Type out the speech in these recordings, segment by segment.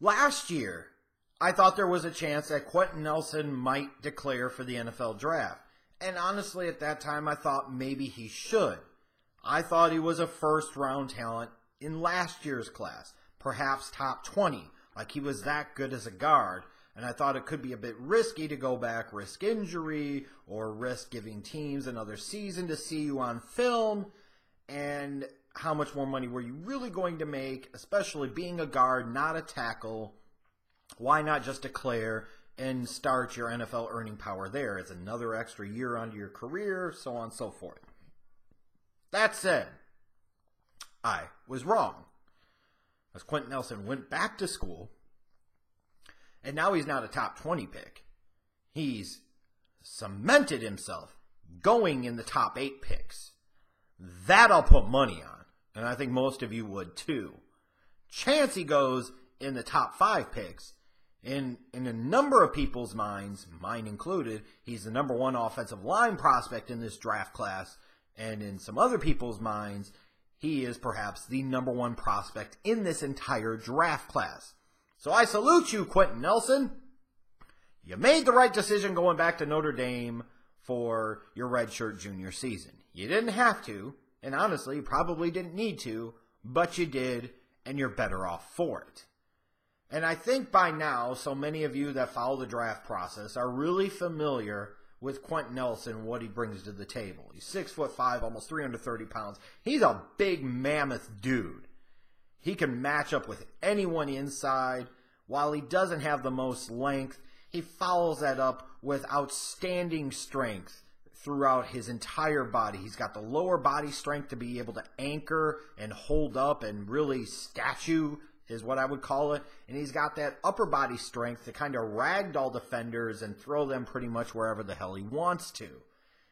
Last year, I thought there was a chance that Quenton Nelson might declare for the NFL draft. And honestly, at that time, I thought maybe he should. I thought he was a first-round talent in last year's class, perhaps top 20, like he was that good as a guard. And I thought it could be a bit risky to go back, risk injury, or risk giving teams another season to see you on film. And how much more money were you really going to make, especially being a guard, not a tackle? Why not just declare and start your NFL earning power there? It's another extra year onto your career, so on and so forth. That said, I was wrong. As Quenton Nelson went back to school, and now he's not a top 20 pick. He's cemented himself going in the top 8 picks. That I'll put money on, and I think most of you would too. Chance he goes in the top 5 picks. In a number of people's minds, mine included, he's the number 1 offensive line prospect in this draft class. And in some other people's minds, he is perhaps the number 1 prospect in this entire draft class. So I salute you, Quenton Nelson. You made the right decision going back to Notre Dame for your redshirt junior season. You didn't have to, and honestly, you probably didn't need to, but you did, and you're better off for it. And I think by now, so many of you that follow the draft process are really familiar with Quenton Nelson, what he brings to the table. He's 6'5", almost 330 pounds. He's a big mammoth dude. He can match up with anyone inside. While he doesn't have the most length, he follows that up with outstanding strength throughout his entire body. He's got the lower body strength to be able to anchor and hold up and really statue is what I would call it. And he's got that upper body strength to kind of ragdoll defenders and throw them pretty much wherever the hell he wants to.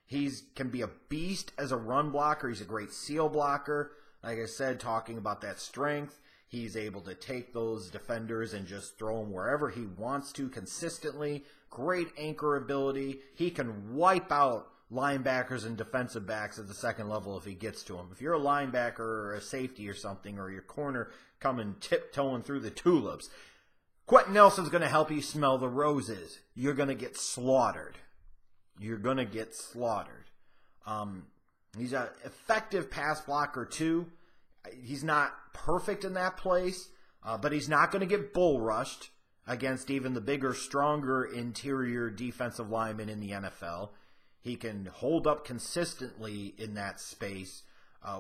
He can be a beast as a run blocker. He's a great seal blocker. Like I said, talking about that strength, he's able to take those defenders and just throw them wherever he wants to consistently. Great anchor ability. He can wipe out linebackers and defensive backs at the second level if he gets to them. If you're a linebacker or a safety or something, or your corner coming tiptoeing through the tulips, Quenton Nelson's going to help you smell the roses. You're going to get slaughtered. You're going to get slaughtered. He's an effective pass blocker too. He's not perfect in that place, but he's not going to get bull rushed against even the bigger, stronger interior defensive linemen in the NFL. He can hold up consistently in that space.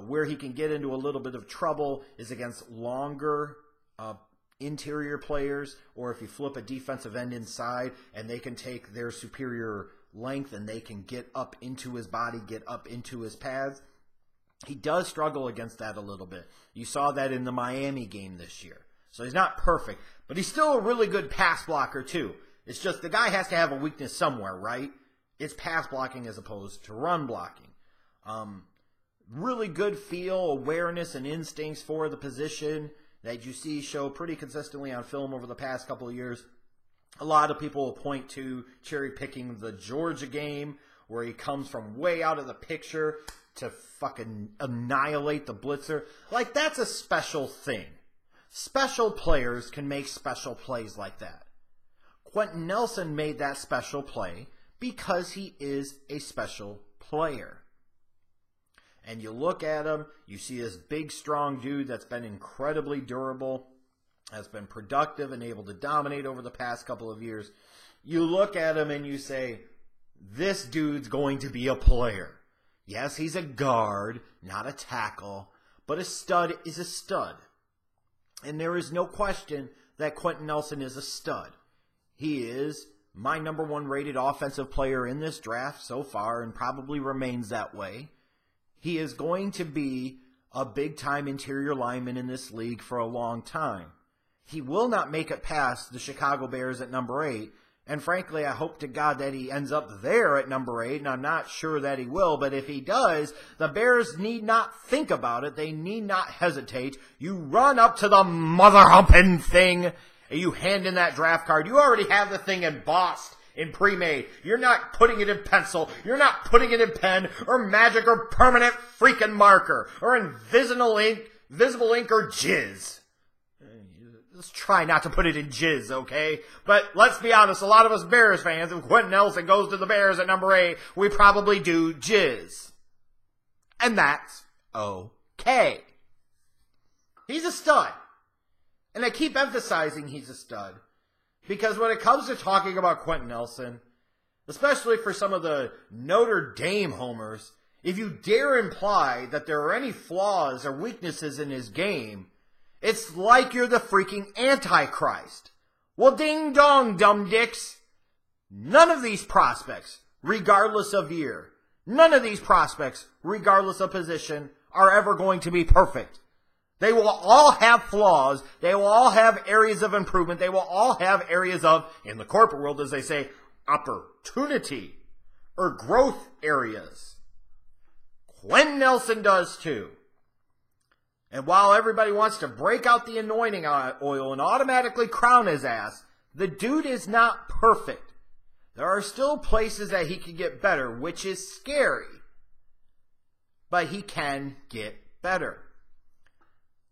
Where he can get into a little bit of trouble is against longer interior players, or if you flip a defensive end inside and they can take their superior length and they can get up into his body, get up into his pads. He does struggle against that a little bit. You saw that in the Miami game this year. So he's not perfect, but he's still a really good pass blocker too. It's just the guy has to have a weakness somewhere, right? It's pass blocking as opposed to run blocking. Really good feel, awareness, and instincts for the position that you see show pretty consistently on film over the past couple of years. A lot of people will point to cherry-picking the Georgia game, where he comes from way out of the picture to fucking annihilate the blitzer. Like, that's a special thing. Special players can make special plays like that. Quenton Nelson made that special play because he is a special player. And you look at him, you see this big, strong dude that's been incredibly durable, has been productive and able to dominate over the past couple of years. You look at him and you say, this dude's going to be a player. Yes, he's a guard, not a tackle, but a stud is a stud. And there is no question that Quenton Nelson is a stud. He is my number 1 rated offensive player in this draft so far and probably remains that way. He is going to be a big-time interior lineman in this league for a long time. He will not make it past the Chicago Bears at number 8, and frankly, I hope to God that he ends up there at number 8, and I'm not sure that he will, but if he does, the Bears need not think about it. They need not hesitate. You run up to the mother-humping thing, and you hand in that draft card. You already have the thing embossed in pre-made. You're not putting it in pencil. You're not putting it in pen or magic or permanent freaking marker or invisible ink or jizz. let's try not to put it in jizz, okay? But let's be honest, a lot of us Bears fans, if Quenton Nelson goes to the Bears at number 8, we probably do jizz. And that's okay. He's a stud. And I keep emphasizing he's a stud. Because when it comes to talking about Quenton Nelson, especially for some of the Notre Dame homers, if you dare imply that there are any flaws or weaknesses in his game, it's like you're the freaking Antichrist. Well, ding dong, dumb dicks. None of these prospects, regardless of year, none of these prospects, regardless of position, are ever going to be perfect. They will all have flaws. They will all have areas of improvement. They will all have areas of, in the corporate world, as they say, opportunity or growth areas. Quenton Nelson does too. And while everybody wants to break out the anointing oil and automatically crown his ass, the dude is not perfect. There are still places that he can get better, which is scary. But he can get better.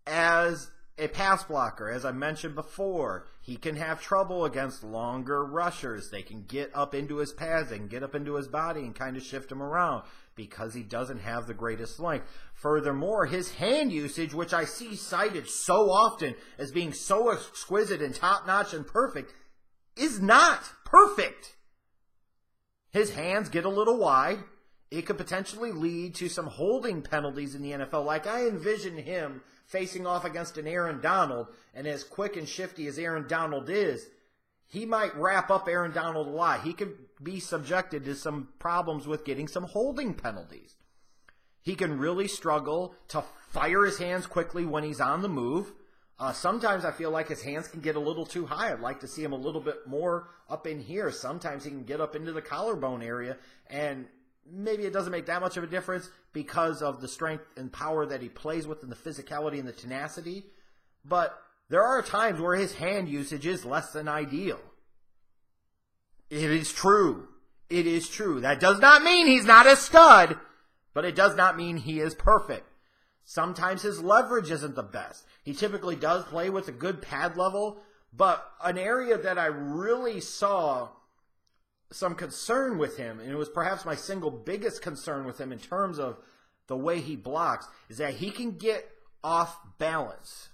As a pass blocker, as I mentioned before, he can have trouble against longer rushers. They can get up into his pads, they can get up into his body and kind of shift him around because he doesn't have the greatest length. Furthermore, his hand usage, which I see cited so often as being so exquisite and top-notch and perfect, is not perfect. His hands get a little wide. It could potentially lead to some holding penalties in the NFL. Like I envision him facing off against an Aaron Donald, and as quick and shifty as Aaron Donald is, he might wrap up Aaron Donald a lot. He could be subjected to some problems with getting some holding penalties. He can really struggle to fire his hands quickly when he's on the move. Sometimes I feel like his hands can get a little too high. I'd like to see him a little bit more up in here. Sometimes he can get up into the collarbone area, and maybe it doesn't make that much of a difference because of the strength and power that he plays with and the physicality and the tenacity. But there are times where his hand usage is less than ideal. It is true. It is true. That does not mean he's not a stud, but it does not mean he is perfect. Sometimes his leverage isn't the best. He typically does play with a good pad level, but an area that I really saw some concern with him, and it was perhaps my single biggest concern with him in terms of the way he blocks, is that he can get off balance.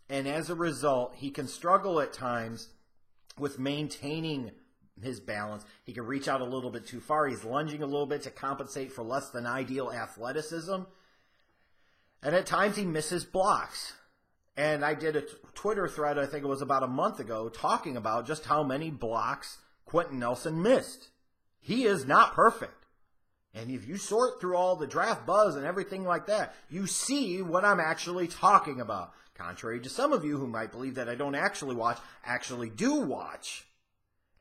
And as a result, he can struggle at times with maintaining his balance. He can reach out a little bit too far. He's lunging a little bit to compensate for less than ideal athleticism. And at times he misses blocks. And I did a Twitter thread, I think it was about a month ago, talking about just how many blocks Quenton Nelson missed. He is not perfect. And if you sort through all the draft buzz and everything like that, you see what I'm actually talking about. Contrary to some of you who might believe that I don't actually watch, actually do watch.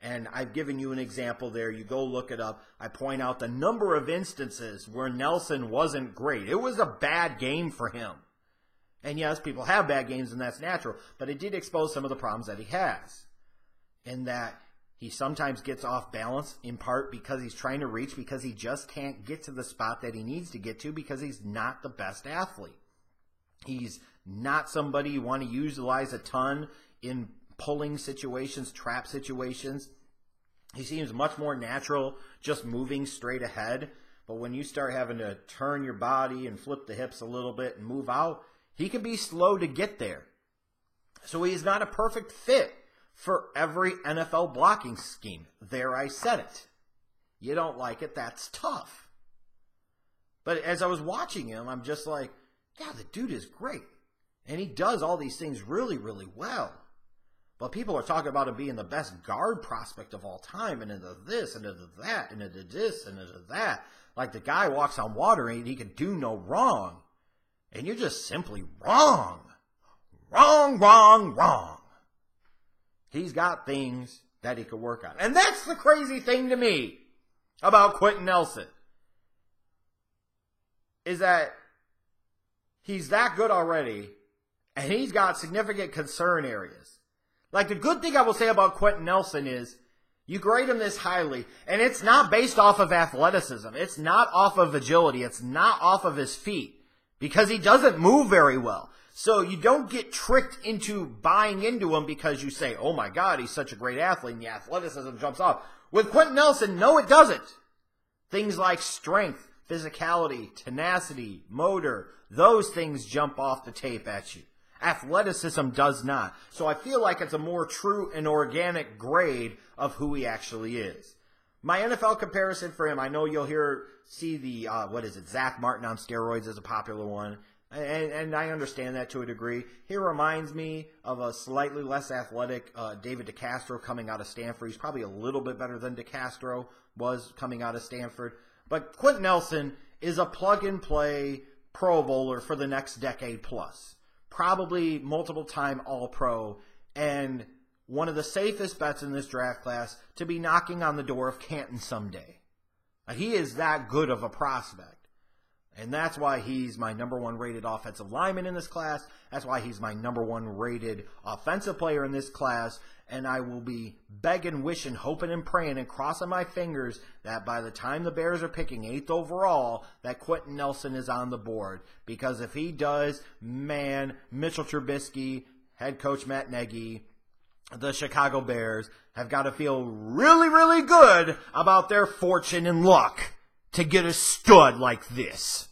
And I've given you an example there. You go look it up. I point out the number of instances where Nelson wasn't great. It was a bad game for him. And yes, people have bad games and that's natural. But it did expose some of the problems that he has. In that he sometimes gets off balance, in part because he's trying to reach, because he just can't get to the spot that he needs to get to because he's not the best athlete. He's not somebody you want to utilize a ton in pulling situations, trap situations. He seems much more natural just moving straight ahead. But when you start having to turn your body and flip the hips a little bit and move out, he can be slow to get there. So he's not a perfect fit for every NFL blocking scheme. There, I said it. You don't like it, that's tough. But as I was watching him, I'm just like, yeah, the dude is great. And he does all these things really, really well. But people are talking about him being the best guard prospect of all time, and into this, and into that, and into this, and into that. Like the guy walks on water and he can do no wrong. And you're just simply wrong. Wrong, wrong, wrong. He's got things that he could work on. And that's the crazy thing to me about Quenton Nelson. Is that he's that good already, and he's got significant concern areas. Like, the good thing I will say about Quenton Nelson is you grade him this highly, and it's not based off of athleticism. It's not off of agility. It's not off of his feet, because he doesn't move very well. So you don't get tricked into buying into him because you say, oh my God, he's such a great athlete and the athleticism jumps off. With Quenton Nelson, no, it doesn't. Things like strength, physicality, tenacity, motor, those things jump off the tape at you. Athleticism does not. So I feel like it's a more true and organic grade of who he actually is. My NFL comparison for him, I know you'll see the, Zach Martin on steroids is a popular one. And I understand that to a degree. He reminds me of a slightly less athletic David DeCastro coming out of Stanford. He's probably a little bit better than DeCastro was coming out of Stanford. But Quenton Nelson is a plug-and-play Pro Bowler for the next decade plus. Probably multiple-time All-Pro, and one of the safest bets in this draft class to be knocking on the door of Canton someday. He is that good of a prospect. And that's why he's my number one rated offensive lineman in this class. That's why he's my number one rated offensive player in this class. And I will be begging, wishing, hoping, and praying and crossing my fingers that by the time the Bears are picking 8th overall, that Quenton Nelson is on the board. Because if he does, man, Mitchell Trubisky, head coach Matt Nagy, the Chicago Bears have got to feel really, really good about their fortune and luck to get a stud like this.